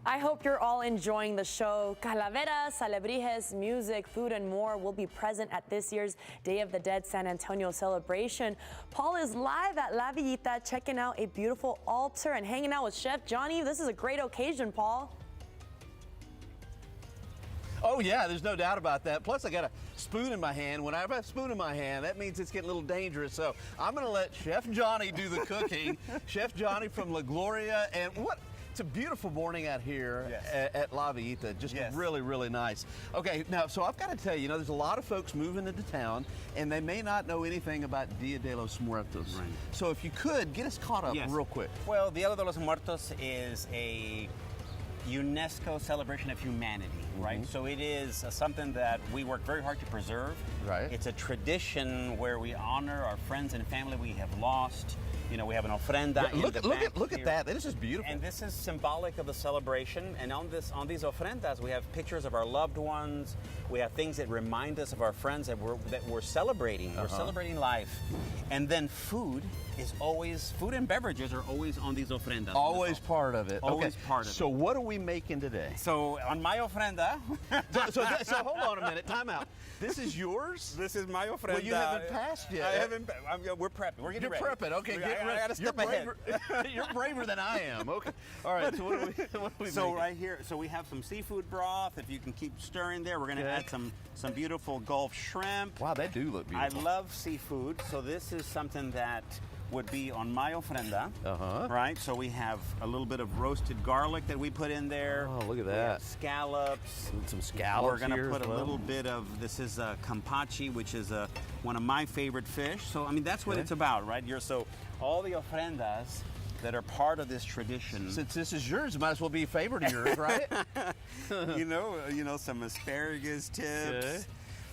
I hope you're all enjoying the show. Calaveras, alebrijes, music, food, and more will be present at this year's Day of the Dead San Antonio celebration. Paul is live at La Villita, checking out a beautiful altar and hanging out with Chef Johnny. This is a great occasion, Paul. Oh yeah, there's no doubt about that. Plus I got a spoon in my hand. When I have a spoon in my hand, that means it's getting a little dangerous. So I'm gonna let Chef Johnny do the cooking. Chef Johnny from La Gloria. And it's a beautiful morning out here at La Villita. Just really, really nice. Okay, now, so I've got to tell you, there's a lot of folks moving into town and they may not know anything about Dia de los Muertos. Right. So if you could, get us caught up real quick. Well, Dia de los Muertos is a UNESCO celebration of humanity, right? So it is something that we work very hard to preserve. Right. It's a tradition where we honor our friends and family we have lost. You know, we have an ofrenda. Look at that. This is beautiful. And this is symbolic of the celebration. And on these ofrendas, we have pictures of our loved ones. We have things that remind us of our friends that we're celebrating. We're celebrating life. And then food and beverages are always on these ofrendas. Always part of it. Always part of it. So what are we making today? So on my ofrenda. so hold on a minute. Time out. This is yours? This is my ofrenda. Well, you haven't passed yet. I haven't. We're prepping. We're getting ready. You're prepping. Okay, get ready. I gotta step ahead. You're braver than I am. Okay. All right. So what are we So making? right here, so we have some seafood broth. If you can keep stirring there, we're going to add some beautiful Gulf shrimp. Wow, they do look beautiful. I love seafood, so this is something that would be on my ofrenda. Right. So we have a little bit of roasted garlic that we put in there. Oh, look at We that. have scallops. Some scallops. We're going to here put as a well. little bit of this is campachi, which is one of my favorite fish. So I mean that's what it's about, right? So all the ofrendas that are part of this tradition. Since this is yours, it might as well be a favorite of yours, right? you know, some asparagus tips. Okay.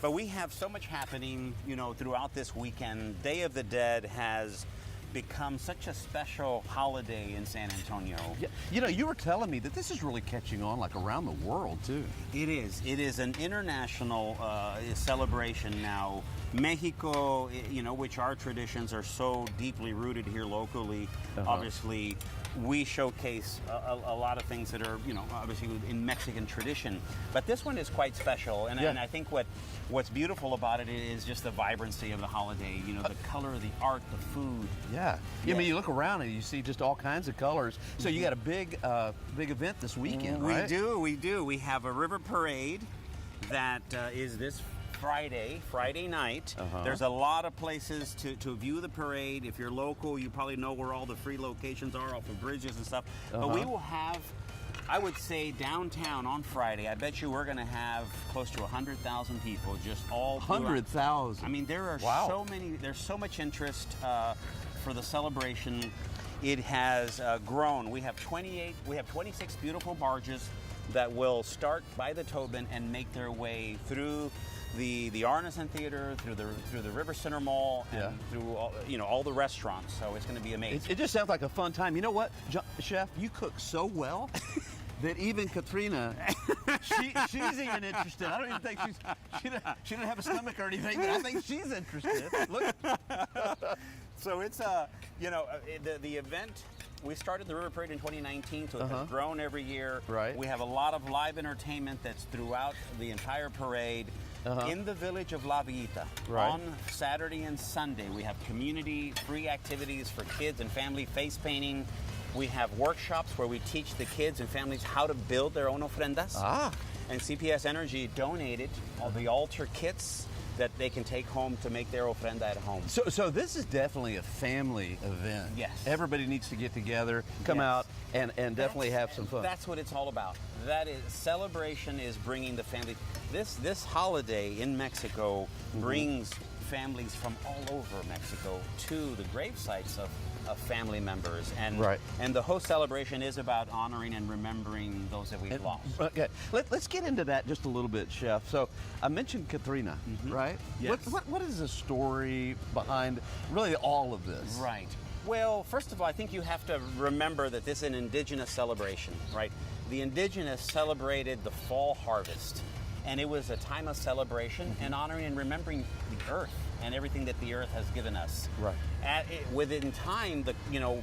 But we have so much happening, throughout this weekend. Day of the Dead has become such a special holiday in San Antonio. Yeah. You were telling me that this is really catching on like around the world too. It is. It is an international celebration now. Mexico, which our traditions are so deeply rooted here locally. Obviously, we showcase a lot of things that are, obviously in Mexican tradition. But this one is quite special, and I think what's beautiful about it is just the vibrancy of the holiday. The color, the art, the food. Yeah. I mean, you look around and you see just all kinds of colors. So you got a big event this weekend, right? We do. We have a river parade that is this Friday night. There's a lot of places to view the parade. If you're local, you probably know where all the free locations are off of bridges and stuff. But we will have, I would say, downtown on Friday, I bet you we're going to have close to 100,000 people just all 100,000. I mean, there are so many, there's so much interest for the celebration. It has grown. We have 26 beautiful barges that will start by the Tobin and make their way through the Arneson Theater, through the River Center Mall, and through all the restaurants. So it's going to be amazing. It just sounds like a fun time. You know what, Chef? You cook so well that even Katrina, she's even interested. I don't even think she didn't have a stomach or anything, but I think she's interested. Look. So it's the event. We started the River Parade in 2019, so it has grown every year. Right. We have a lot of live entertainment that's throughout the entire parade. In the village of La Villita. Right. On Saturday and Sunday, we have community free activities for kids and family, face painting. We have workshops where we teach the kids and families how to build their own ofrendas. And CPS Energy donated all the altar kits that they can take home to make their ofrenda at home. So this is definitely a family event. Yes. Everybody needs to get together, come out, and definitely have some fun. That's what it's all about. That is, celebration is bringing the family. This holiday in Mexico brings families from all over Mexico to the grave sites of family members. And the whole celebration is about honoring and remembering those that we've lost. Okay, let's get into that just a little bit, Chef. So I mentioned Katrina, right? Yes. What is the story behind really all of this? Right. Well, first of all, I think you have to remember that this is an indigenous celebration, right? The indigenous celebrated the fall harvest. and it was a time of celebration and honoring and remembering the earth and everything that the earth has given us. Right. Within time, the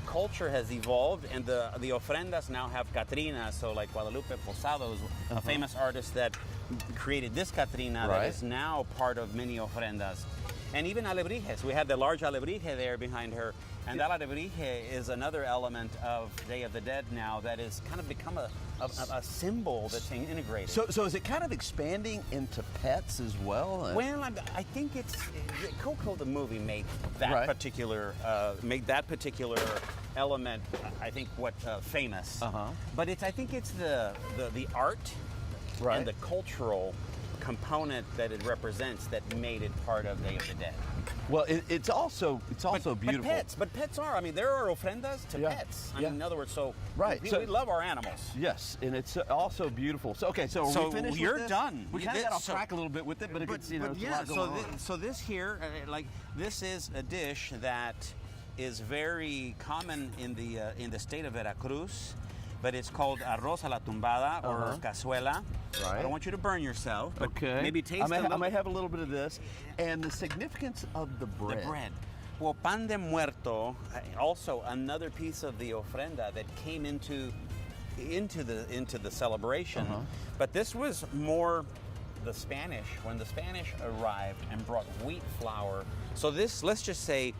culture has evolved, and the ofrendas now have Catrinas. So like Guadalupe Posado is a famous artist that created this Catrina that is now part of many ofrendas. And even alebrijes. We have the large alebrije there behind her. And that alebrije is another element of Day of the Dead now that has kind of become a symbol that's being integrated. So is it kind of expanding into pets as well? Well, I think it's Coco the movie made that particular element. I think famous. But I think it's the art and the cultural component that it represents that made it part of Day of the Dead. Well, it's also beautiful. But pets are. I mean, there are ofrendas to pets. I mean, in other words, we love our animals. Yes, and it's also beautiful. So are we finished? You're with this? done. We kind of got off track a little bit with it, but it's a lot going on. So this here, this is a dish that is very common in the state of Veracruz. But it's called arroz a la tumbada or cazuela. Right. I don't want you to burn yourself, but maybe taste I may have a little bit of this. And the significance of the bread. The bread. Well, pan de muerto, also another piece of the ofrenda that came into the celebration. But this was more the Spanish, when the Spanish arrived and brought wheat flour. So this, let's just say,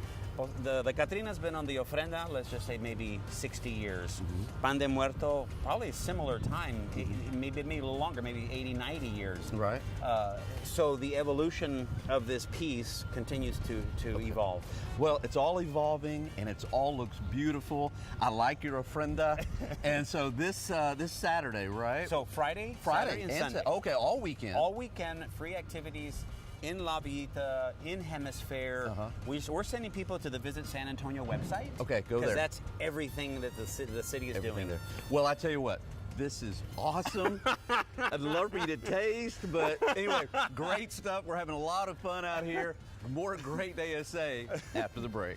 the Catrina's been on the ofrenda, let's just say maybe 60 years. Pan de Muerto, probably a similar time, maybe a little longer, maybe 80, 90 years. Right. So the evolution of this piece continues to evolve. Well, it's all evolving, and it all looks beautiful. I like your ofrenda. And so this Saturday, right? So Friday, Saturday, and Sunday. Okay, all weekend. All weekend, free activities in La Villita, in Hemisphere. We're sending people to the Visit San Antonio website. Okay, go there. Because that's everything that the city is doing. There. Well, I tell you what, this is awesome. I'd love for you to taste, but anyway, great stuff. We're having a lot of fun out here. More great ASA after the break.